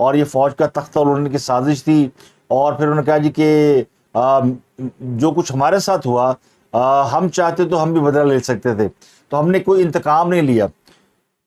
اور یہ فوج کا تختہ اڑانے کی سازش تھی. اور پھر انہوں نے کہا جی کہ جو کچھ ہمارے ساتھ ہوا ہم چاہتے تو ہم بھی بدلہ لے سکتے تھے, تو ہم نے کوئی انتقام نہیں لیا.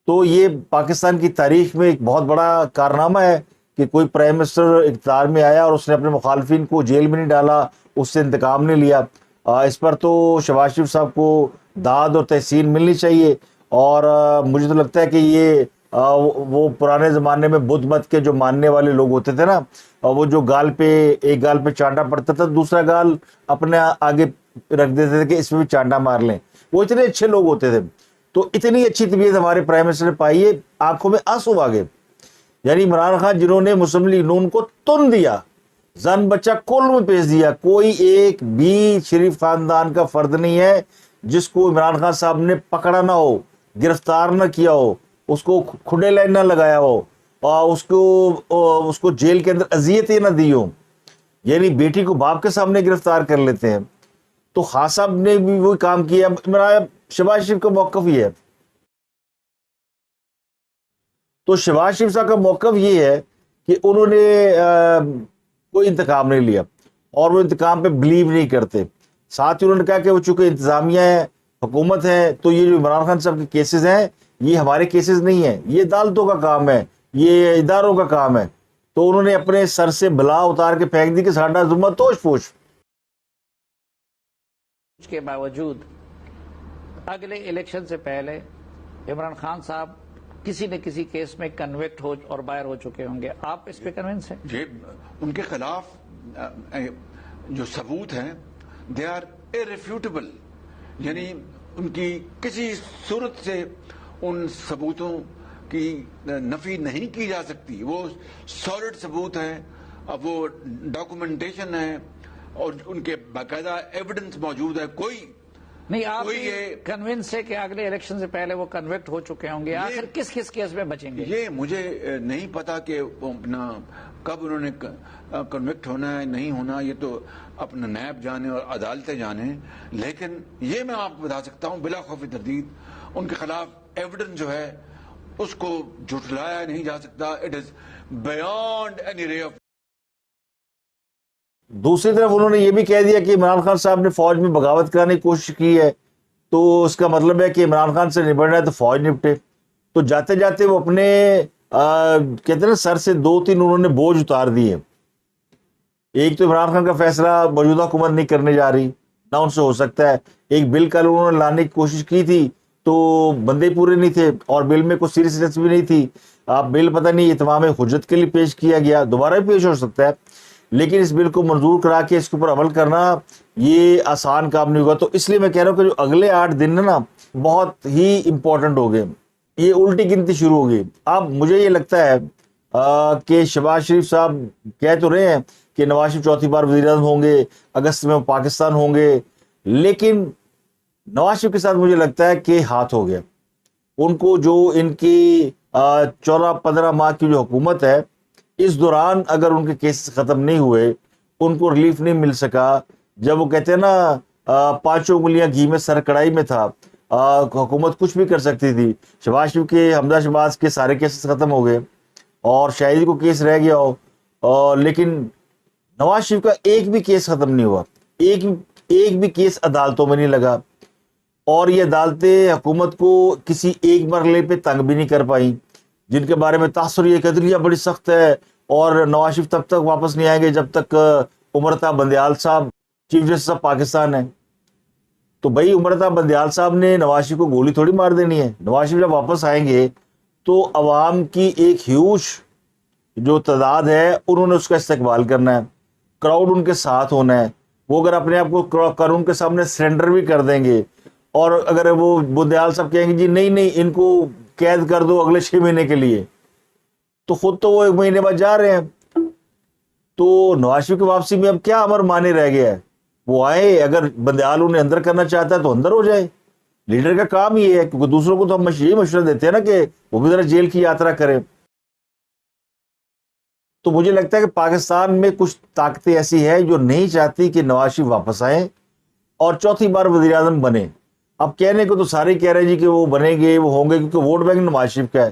تو یہ پاکستان کی تاریخ میں ایک بہت بڑا کارنامہ ہے کہ کوئی پرائم منسٹر اقتدار میں آیا اور اس نے اپنے مخالفین کو جیل میں نہیں ڈالا, اس سے انتقام نہیں لیا. اس پر تو شہباز شریف صاحب کو داد اور تحسین ملنی چاہیے. اور مجھے تو لگتا ہے کہ یہ وہ پرانے زمانے میں بدھ مت کے جو ماننے والے لوگ ہوتے تھے نا, وہ جو گال پہ ایک گال پہ چانٹا پڑتا تھا, دوسرا گال اپنے آگے رکھ دیتے تھے کہ اس میں بھی چانٹا مار لیں, وہ اتنے اچھے لوگ ہوتے تھے. تو اتنی اچھی طبیعت ہمارے پرائم منسٹر نے پائی ہے, آنکھوں میں آنسو آ گئے. یعنی عمران خان جنہوں نے مسلم لیگ نون کو تن دیا, زن بچہ کل میں پیش دیا, کوئی ایک بھی شریف خاندان کا فرد نہیں ہے جس کو عمران خان صاحب نے پکڑا نہ ہو, گرفتار نہ کیا ہو, اس کو کھڈے لائن نہ لگایا ہو, اور اس کو جیل کے اندر اذیتیں نہ دی ہوں. یعنی بیٹی کو باپ کے سامنے گرفتار کر لیتے ہیں. تو خان صاحب نے بھی وہی کام کیا. شہباز شریف کا موقف یہ ہے, تو شہباز شریف صاحب کا موقف یہ ہے کہ انہوں نے کوئی انتقام نہیں لیا اور وہ انتقام پہ بلیو نہیں کرتے. ساتھ ہی انہوں نے کہا کہ وہ چونکہ انتظامیہ ہے, حکومت ہے, تو یہ جو عمران خان صاحب کے کیسز ہیں یہ ہمارے کیسز نہیں ہیں, یہ عدالتوں کا کام ہے, یہ اداروں کا کام ہے. تو انہوں نے اپنے سر سے بلا اتار کے پھینک دی کہ ساڈا ذمہ توش پوش. کے باوجود اگلے الیکشن سے پہلے عمران خان صاحب کسی نہ کسی کیس میں کنوکٹ ہو اور باہر ہو چکے ہوں گے, آپ اس پہ کنونس ہیں؟ جی, ان کے خلاف جو ثبوت ہیں دے آر irrefutable, یعنی ان کی کسی صورت سے ان ثبوتوں کی نفی نہیں کی جا سکتی. وہ سالڈ ثبوت ہیں, وہ ڈاکومنٹیشن ہے, اور ان کے باقاعدہ ایویڈنس موجود ہے. کوئی نہیں, آپ کنونس ہے کہ اگلے الیکشن سے پہلے وہ کنوکٹ ہو چکے ہوں گے. آخر کس کس کیس میں بچیں گے؟ یہ مجھے نہیں پتا کہ اپنا کب انہوں نے کنوکٹ ہونا ہے نہیں ہونا, یہ تو اپنا نیب جانے اور عدالتیں جانے. لیکن یہ میں آپ کو بتا سکتا ہوں بلا خوف تردید ان کے خلاف ایویڈنس جو ہے اس کو جھٹلایا نہیں جا سکتا. اٹ از بیانڈ اینی رے آف. دوسری طرف انہوں نے یہ بھی کہہ دیا کہ عمران خان صاحب نے فوج میں بغاوت کرانے کی کوشش کی ہے, تو اس کا مطلب ہے کہ عمران خان سے نبٹنا ہے تو فوج نپٹے. تو جاتے جاتے وہ اپنے کہتے ہیں نا سر سے 2-3 انہوں نے بوجھ اتار دیے. ایک تو عمران خان کا فیصلہ موجودہ حکومت نہیں کرنے جا رہی, نہ ان سے ہو سکتا ہے. ایک بل کل انہوں نے لانے کی کوشش کی تھی تو بندے پورے نہیں تھے, اور بل میں کوئی سیریسنس بھی نہیں تھی. آپ بل پتہ نہیں اتمام حجت کے لیے پیش کیا گیا, دوبارہ بھی پیش ہو سکتا ہے, لیکن اس بل کو منظور کرا کے اس کے اوپر عمل کرنا یہ آسان کام نہیں ہوگا. تو اس لیے میں کہہ رہا ہوں کہ جو اگلے 8 دن نا بہت ہی امپورٹنٹ ہو گئے, یہ الٹی گنتی شروع ہو گئی. اب مجھے یہ لگتا ہے کہ شہباز شریف صاحب کہہ تو رہے ہیں کہ نواز شریف چوتھی بار وزیر اعظم ہوں گے, اگست میں پاکستان ہوں گے, لیکن نواز شریف کے ساتھ مجھے لگتا ہے کہ ہاتھ ہو گیا. ان کو جو ان کی 14-15 ماہ کی جو حکومت ہے, اس دوران اگر ان کے کیسز ختم نہیں ہوئے, ان کو ریلیف نہیں مل سکا. جب وہ کہتے ہیں نا 5 انگلیاں گھی میں سر کڑائی میں تھا, حکومت کچھ بھی کر سکتی تھی. شہباز شریف کے, حمزہ شہباز کے سارے کیسز ختم ہو گئے اور شاہد کو کیس رہ گیا ہو, لیکن نواز شریف کا ایک بھی کیس ختم نہیں ہوا, ایک بھی کیس عدالتوں میں نہیں لگا. اور یہ عدالتیں حکومت کو کسی ایک مرحلے پہ تنگ بھی نہیں کر پائیں, جن کے بارے میں تاثر یہ قدریہ بڑی سخت ہے, اور نواز شریف تب تک واپس نہیں آئیں گے جب تک عمرتا بندیال صاحب چیف جسٹس آف پاکستان ہیں. تو بھائی عمرتا بندیال صاحب نے نواز شریف کو گولی تھوڑی مار دینی ہے. نواز شریف جب واپس آئیں گے تو عوام کی ایک ہیوج جو تعداد ہے انہوں نے اس کا استقبال کرنا ہے, کراؤڈ ان کے ساتھ ہونا ہے. وہ اگر اپنے آپ کو قانون کے سامنے سرنڈر بھی کر دیں گے, اور اگر وہ بندیال صاحب کہیں گے جی نہیں ان کو قید کر دو اگلے 6 مہینے کے لیے, تو خود تو وہ 1 مہینے بعد جا رہے ہیں. تو نواز شریف کی واپسی میں اب کیا امر مانے رہ گیا ہے؟ وہ آئے, اگر بندیال انہیں اندر کرنا چاہتا ہے تو اندر ہو جائے. لیڈر کا کام یہ ہے, کیونکہ دوسروں کو تو ہم یہی مشورہ دیتے ہیں نا کہ وہ بھی ذرا جیل کی یاترا کریں. تو مجھے لگتا ہے کہ پاکستان میں کچھ طاقتیں ایسی ہیں جو نہیں چاہتی کہ نواز شریف واپس آئیں اور چوتھی بار وزیر اعظم بنے. اب کہنے کو تو سارے کہہ رہے ہیں جی کہ وہ بنیں گے, وہ ہوں گے, کیونکہ ووٹ بینک نواز شریف کا ہے.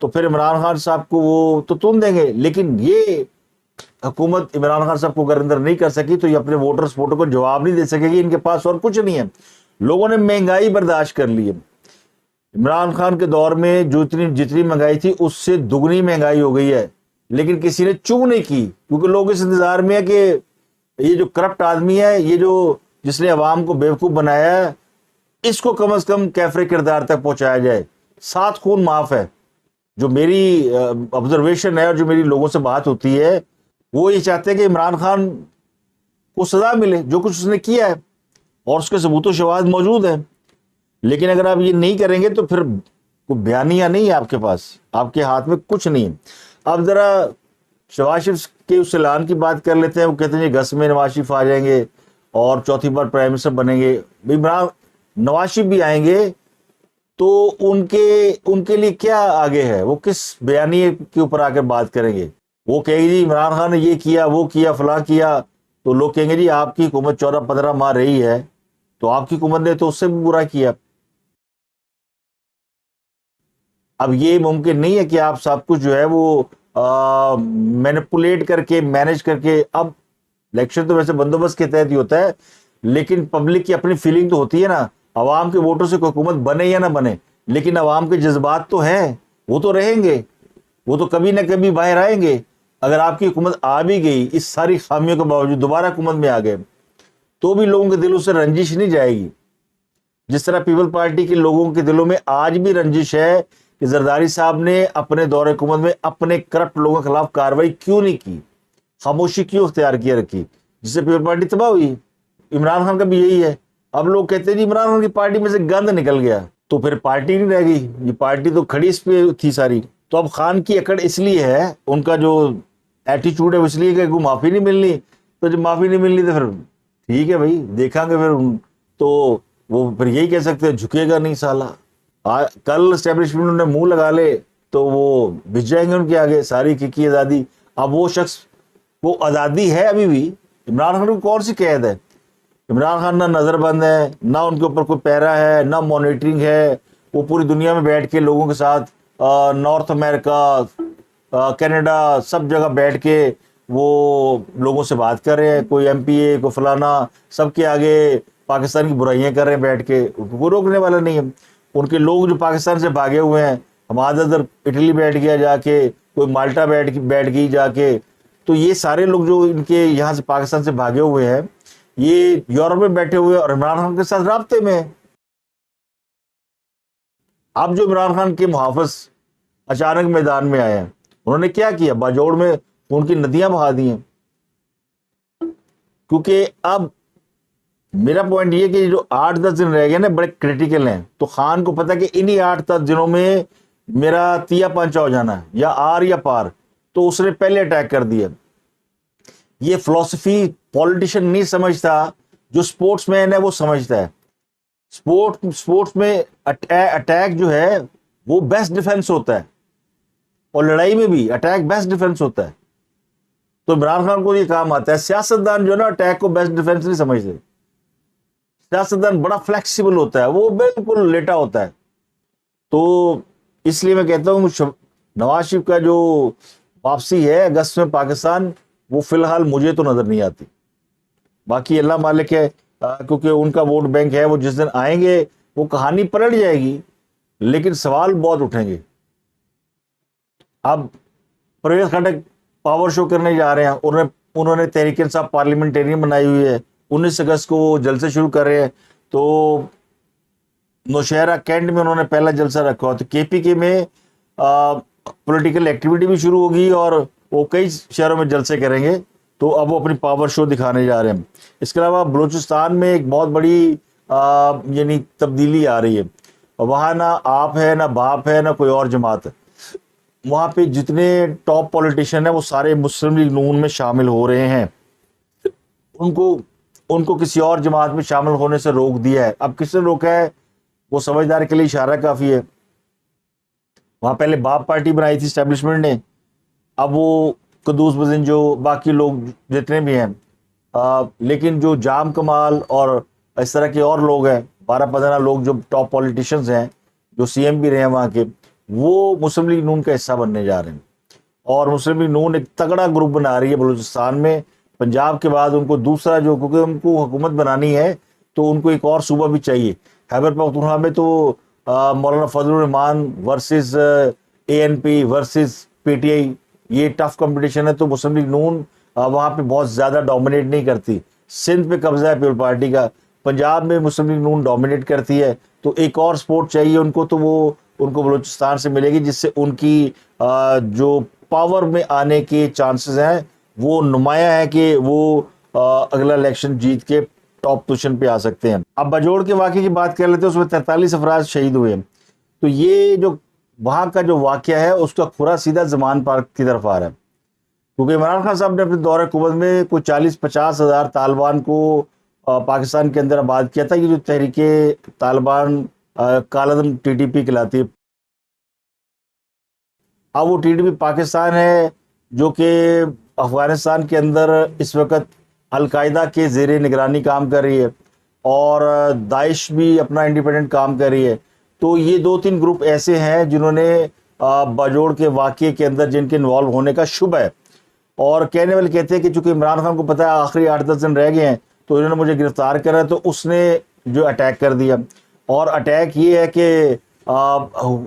تو پھر عمران خان صاحب کو وہ تو تن دیں گے. لیکن یہ حکومت عمران خان صاحب کو اگر اندر نہیں کر سکی تو یہ اپنے ووٹرز ووٹوں کو جواب نہیں دے سکے گی. ان کے پاس اور کچھ نہیں ہے. لوگوں نے مہنگائی برداشت کر لی ہے. عمران خان کے دور میں جو جتنی مہنگائی تھی اس سے دگنی مہنگائی ہو گئی ہے, لیکن کسی نے چوں نہیں کی, کیونکہ لوگ اس انتظار میں ہے کہ یہ جو کرپٹ آدمی ہے, یہ جو جس نے عوام کو بیوقوف بنایا ہے, اس کو کم از کم کیفر کردار تک پہنچایا جائے. 7 خون معاف ہے. جو میری آبزرویشن ہے اور جو میری لوگوں سے بات ہوتی ہے, وہ یہ چاہتے ہیں کہ عمران خان کو سزا ملے جو کچھ اس نے کیا ہے, اور اس کے ثبوت و شواہد موجود ہیں. لیکن اگر آپ یہ نہیں کریں گے تو پھر کوئی بیانیہ نہیں ہے آپ کے پاس, آپ کے ہاتھ میں کچھ نہیں ہے. اب ذرا شہباز شریف کے اس اعلان کی بات کر لیتے ہیں. وہ کہتے ہیں اگست میں نواز شریف آ جائیں گے اور چوتھی بار پرائم منسٹر بنیں گے. نواز شریف بھی آئیں گے تو ان کے لیے کیا آگے ہے؟ وہ کس بیانیے کے اوپر آ کر بات کریں گے؟ وہ کہیں گے جی عمران خان نے یہ کیا, وہ کیا, فلاں کیا, تو لوگ کہیں گے جی آپ کی حکومت 14-15 ماہ رہی ہے تو آپ کی حکومت نے تو اس سے بھی برا کیا. اب یہ ممکن نہیں ہے کہ آپ سب کچھ جو ہے وہ مینپولیٹ کر کے مینج کر کے. اب الیکشن تو ویسے بندوبست کے تحت ہی ہوتا ہے, لیکن پبلک کی اپنی فیلنگ تو ہوتی ہے نا. عوام کے ووٹوں سے کوئی حکومت بنے یا نہ بنے, لیکن عوام کے جذبات تو ہیں, وہ تو رہیں گے, وہ تو کبھی نہ کبھی باہر آئیں گے. اگر آپ کی حکومت آ بھی گئی اس ساری خامیوں کے باوجود, دوبارہ حکومت میں آ گئے, تو بھی لوگوں کے دلوں سے رنجش نہیں جائے گی. جس طرح پیپل پارٹی کے لوگوں کے دلوں میں آج بھی رنجش ہے کہ زرداری صاحب نے اپنے دور حکومت میں اپنے کرپٹ لوگوں کے خلاف کارروائی کیوں نہیں کی, خاموشی کیوں اختیار کیا رکھی, جس سے پیپل پارٹی تباہ ہوئی. عمران خان کا بھی یہی ہے. اب لوگ کہتے ہیں جی عمران خان کی پارٹی میں سے گند نکل گیا, تو پھر پارٹی نہیں رہ گئی. یہ پارٹی تو کھڑی اس پہ تھی ساری. تو اب خان کی اکڑ اس لیے ہے, ان کا جو ایٹیچیوڈ ہے اس لیے کہ کوئی معافی نہیں ملنی, تو جب معافی نہیں ملنی تو پھر ٹھیک ہے بھائی دیکھا گے پھر. تو وہ پھر یہی کہہ سکتے ہیں جھکے گا نہیں سالہ. کل اسٹیبلشمنٹ نے منہ لگا لے تو وہ بچ جائیں گے ان کے آگے ساری کی آزادی. اب وہ شخص, وہ آزادی ہے ابھی بھی. عمران خان کو کون سی قید ہے؟ عمران خان نہ نظر بند ہے, نہ ان کے اوپر کوئی پیرا ہے, نہ مانیٹرنگ ہے. وہ پوری دنیا میں بیٹھ کے لوگوں کے ساتھ نارتھ امریکہ, کینیڈا, سب جگہ بیٹھ کے وہ لوگوں سے بات کر رہے ہیں. کوئی ایم پی اے, کوئی فلانا, سب کے آگے پاکستان کی برائیاں کر رہے ہیں بیٹھ کے. کوئی روکنے والا نہیں ہے. ان کے لوگ جو پاکستان سے بھاگے ہوئے ہیں, ہمارا ادھر اٹلی بیٹھ گیا جا کے, کوئی مالٹا بیٹھ گئی جا کے, تو یہ سارے لوگ جو ان کے یہاں سے پاکستان سے بھاگے ہوئے ہیں, یہ یورپ میں بیٹھے ہوئے اور عمران خان کے ساتھ رابطے میں. اب جو عمران خان کے محافظ اچانک میدان میں آئے ہیں, انہوں نے کیا کیا؟ باجوڑ میں ان کی ندیاں بہا دی ہیں. کیونکہ اب میرا پوائنٹ یہ کہ جو 8-10 دن رہ گئے نا بڑے کریٹیکل ہیں, تو خان کو پتا کہ انہی 8-10 دنوں میں میرا تیا پانچا ہو جانا ہے, یا آر یا پار. تو اس نے پہلے اٹیک کر دیا. یہ فلسفی پولیٹیشین نہیں سمجھتا, جو سپورٹس مین ہے وہ سمجھتا ہے. سپورٹس میں اٹیک جو ہے وہ بیسٹ ڈیفense ہوتا ہے, اور لڑائی میں بھی اٹیک بیسٹ ڈیفenس ہوتا ہے. تو عمران خان کو یہ کام آتا ہے. سیاستدان جو ہے نا اٹیک کو بیسٹ ڈیفنس نہیں سمجھتے. سیاستدان بڑا فلیکسیبل ہوتا ہے, وہ بالکل لیٹا ہوتا ہے. تو اس لیے میں کہتا ہوں نواز شریف کا جو واپسی ہے اگست میں پاکستان, وہ فی الحال مجھے تو نظر نہیں آتی. باقی اللہ مالک ہے, کیونکہ ان کا ووٹ بینک ہے. وہ جس دن آئیں گے وہ کہانی پلٹ جائے گی, لیکن سوال بہت اٹھیں گے. اب پرویز خٹک پاور شو کرنے جا رہے ہیں, انہوں نے تحریک انصاف پارلیمنٹرین بنائی ہوئی ہے. 19 اگست کو وہ جلسے شروع کر رہے ہیں. تو نوشہرہ کینٹ میں انہوں نے پہلا جلسہ رکھا ہوا. تو کے پی کے میں پولیٹیکل ایکٹیویٹی بھی شروع ہوگی اور وہ کئی شہروں میں جلسے کریں گے. تو اب وہ اپنی پاور شو دکھانے جا رہے ہیں. اس کے علاوہ بلوچستان میں ایک بہت بڑی یعنی تبدیلی آ رہی ہے. وہاں نہ آپ ہے, نہ باپ ہے, نہ کوئی اور جماعت ہے. وہاں پہ جتنے ٹاپ پولیٹیشین ہیں وہ سارے مسلم لیگ نون میں شامل ہو رہے ہیں. ان کو کسی اور جماعت میں شامل ہونے سے روک دیا ہے. اب کس نے روکا ہے وہ سمجھدار کے لیے اشارہ کافی ہے. وہاں پہلے باپ پارٹی بنائی تھی اسٹیبلشمنٹ نے, اب وہ قدوس بزن جو باقی لوگ جتنے بھی ہیں, لیکن جو جام کمال اور اس طرح کے اور لوگ ہیں 12-15 لوگ جو ٹاپ پولیٹیشنز ہیں جو سی ایم بھی رہے ہیں وہاں کے, وہ مسلم لیگ نون کا حصہ بننے جا رہے ہیں، اور مسلم لیگ نون ایک تگڑا گروپ بنا رہی ہے بلوچستان میں. پنجاب کے بعد ان کو دوسرا جو، کیونکہ ان کو حکومت بنانی ہے تو ان کو ایک اور صوبہ بھی چاہیے. خیبر پختونخوا میں تو مولانا فضل الرحمان ورسز ANP ورسز PTI، یہ ٹف کمپٹیشن ہے. تو مسلم لیگ نون وہاں پہ بہت زیادہ ڈومینیٹ نہیں کرتی. سندھ پہ قبضہ ہے پیپل پارٹی کا، پنجاب میں مسلم لیگ نون ڈومینیٹ کرتی ہے. تو ایک اور سپورٹ چاہیے ان کو، تو وہ ان کو بلوچستان سے ملے گی، جس سے ان کی جو پاور میں آنے کے چانسز ہیں وہ نمایاں ہے کہ وہ اگلا الیکشن جیت کے ٹاپ پوزیشن پہ آ سکتے ہیں. اب باجوڑ کے واقعے کی بات کر لیتے ہیں، اس میں 43 افراد شہید ہوئے ہیں. تو یہ جو وہاں کا جو واقعہ ہے اس کا کھرا سیدھا زمان پارک کی طرف آ رہا ہے، کیونکہ عمران خان صاحب نے اپنے دور حکومت میں کوئی 40-50 ہزار طالبان کو پاکستان کے اندر آباد کیا تھا. یہ جو تحریک طالبان کالعدم TTP کہلاتی ہے. اب وہ TTP پاکستان ہے جو کہ افغانستان کے اندر اس وقت القاعدہ کے زیر نگرانی کام کر رہی ہے، اور داعش بھی اپنا انڈیپینڈنٹ کام کر رہی ہے. تو یہ 2-3 گروپ ایسے ہیں جنہوں نے باجوڑ کے واقعے کے اندر جن کے انوالو ہونے کا شبہ ہے. اور کہنے والے کہتے ہیں کہ چونکہ عمران خان کو پتہ ہے آخری 8-10 دن رہ گئے ہیں تو انہوں نے مجھے گرفتار کرا، تو اس نے جو اٹیک کر دیا. اور اٹیک یہ ہے کہ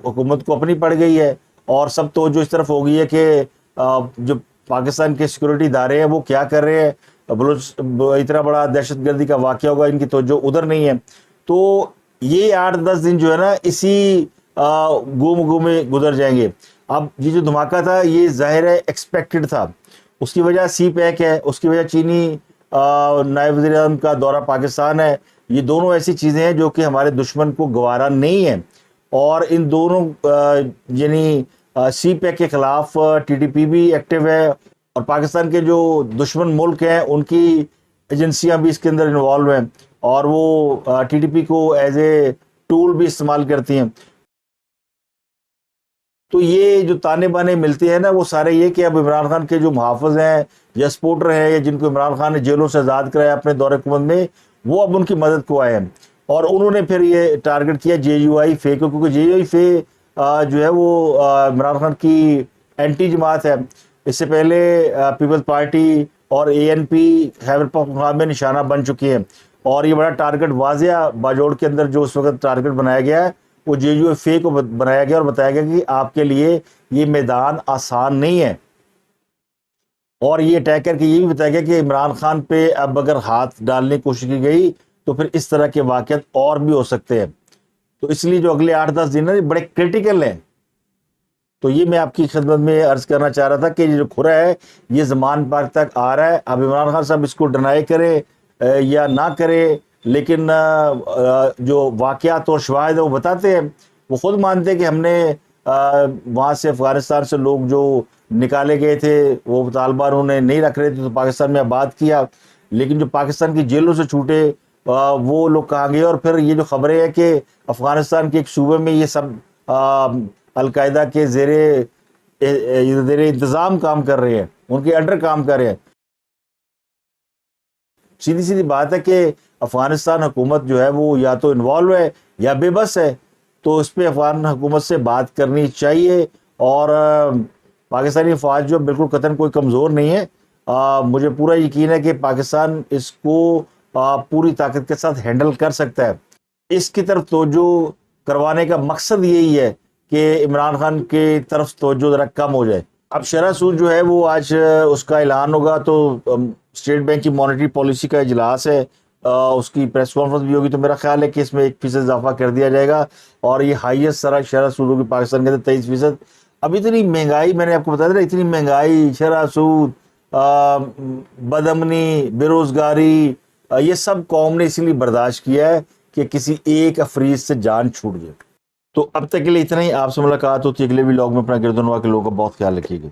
حکومت کو اپنی پڑ گئی ہے، اور سب توجہ اس طرف ہو گئی ہے کہ جو پاکستان کے سیکورٹی ادارے ہیں وہ کیا کر رہے ہیں. اتنا بڑا دہشت گردی کا واقعہ ہوگا، ان کی توجہ ادھر نہیں ہے. تو یہ 8-10 دن جو ہے نا اسی گم میں گزر جائیں گے. اب یہ جو دھماکہ تھا یہ ظاہر ہے ایکسپیکٹڈ تھا. اس کی وجہ CPEC ہے، اس کی وجہ چینی نائب وزیر اعظم کا دورہ پاکستان ہے. یہ دونوں ایسی چیزیں ہیں جو کہ ہمارے دشمن کو گوارا نہیں ہیں. اور ان دونوں یعنی CPEC کے خلاف TTP بھی ایکٹیو ہے، اور پاکستان کے جو دشمن ملک ہیں ان کی ایجنسیاں بھی اس کے اندر انوالو ہیں، اور وہ TTP کو ایز اے ٹول بھی استعمال کرتی ہیں. تو یہ جو تانے بانے ملتے ہیں نا وہ سارے یہ کہ اب عمران خان کے جو محافظ ہیں یا سپورٹر ہیں یا جن کو عمران خان نے جیلوں سے آزاد کرایا اپنے دور حکومت میں، وہ اب ان کی مدد کو آئے ہیں. اور انہوں نے پھر یہ ٹارگٹ کیا JUI فے کو، کیونکہ JUI فے جو ہے وہ عمران خان کی اینٹی جماعت ہے. اس سے پہلے پیپلز پارٹی اور ANP خیبر پختونخوا میں نشانہ بن چکی ہیں. اور یہ بڑا ٹارگٹ واضح باجوڑ کے اندر جو اس وقت ٹارگٹ بنایا گیا ہے وہ JUI فے کو بنایا گیا اور بتایا گیا کہ آپ کے لیے یہ میدان آسان نہیں ہے. اور یہ اٹیک کر کے یہ بھی بتایا گیا کہ عمران خان پہ اب اگر ہاتھ ڈالنے کی کوشش کی گئی تو پھر اس طرح کے واقعات اور بھی ہو سکتے ہیں. تو اس لیے جو اگلے 8-10 دن ہیں بڑے کرٹیکل ہیں. تو یہ میں آپ کی خدمت میں عرض کرنا چاہ رہا تھا کہ یہ جو کھرا ہے یہ زمان پارک تک آ رہا ہے. اب عمران خان صاحب اس کو ڈینائی کرے یا نہ کرے، لیکن جو واقعات اور شواہد وہ بتاتے ہیں، وہ خود مانتے ہیں کہ ہم نے وہاں سے افغانستان سے لوگ جو نکالے گئے تھے وہ طالبان انہوں نے نہیں رکھ رہے تھے تو پاکستان میں آباد کیا. لیکن جو پاکستان کی جیلوں سے چھوٹے وہ لوگ کہاں گئے. اور پھر یہ جو خبریں ہیں کہ افغانستان کے ایک صوبے میں یہ سب القاعدہ کے زیر انتظام کام کر رہے ہیں، ان کے انڈر کام کر رہے ہیں. سیدھی سیدھی بات ہے کہ افغانستان حکومت جو ہے وہ یا تو انوالو ہے یا بے بس ہے. تو اس پہ افغان حکومت سے بات کرنی چاہیے. اور پاکستانی فوج جو بالکل قطعاً کوئی کمزور نہیں ہے. مجھے پورا یقین ہے کہ پاکستان اس کو پوری طاقت کے ساتھ ہینڈل کر سکتا ہے. اس کی طرف توجہ کروانے کا مقصد یہی ہے کہ عمران خان کی طرف توجہ ذرا کم ہو جائے. اب شرح سود جو ہے وہ آج اس کا اعلان ہوگا، تو اسٹیٹ بینک کی مانیٹری پالیسی کا اجلاس ہے، اس کی پریس کانفرنس بھی ہوگی. تو میرا خیال ہے کہ اس میں 1% اضافہ کر دیا جائے گا، اور یہ ہائیسٹ شرح سود ہوگی پاکستان کے اندر 23%. اب اتنی مہنگائی، میں نے آپ کو بتا دیا، اتنی مہنگائی، شرح سود، بد امنی، بے روزگاری، یہ سب قوم نے اسی لیے برداشت کیا ہے کہ کسی ایک افریز سے جان چھوٹ جائے. تو اب تک کے لیے اتنا ہی. آپ سے ملاقات ہوتی ہے اگلے ولاگ میں. اپنا گردنواں کے لوگوں کا بہت خیال رکھیے گا.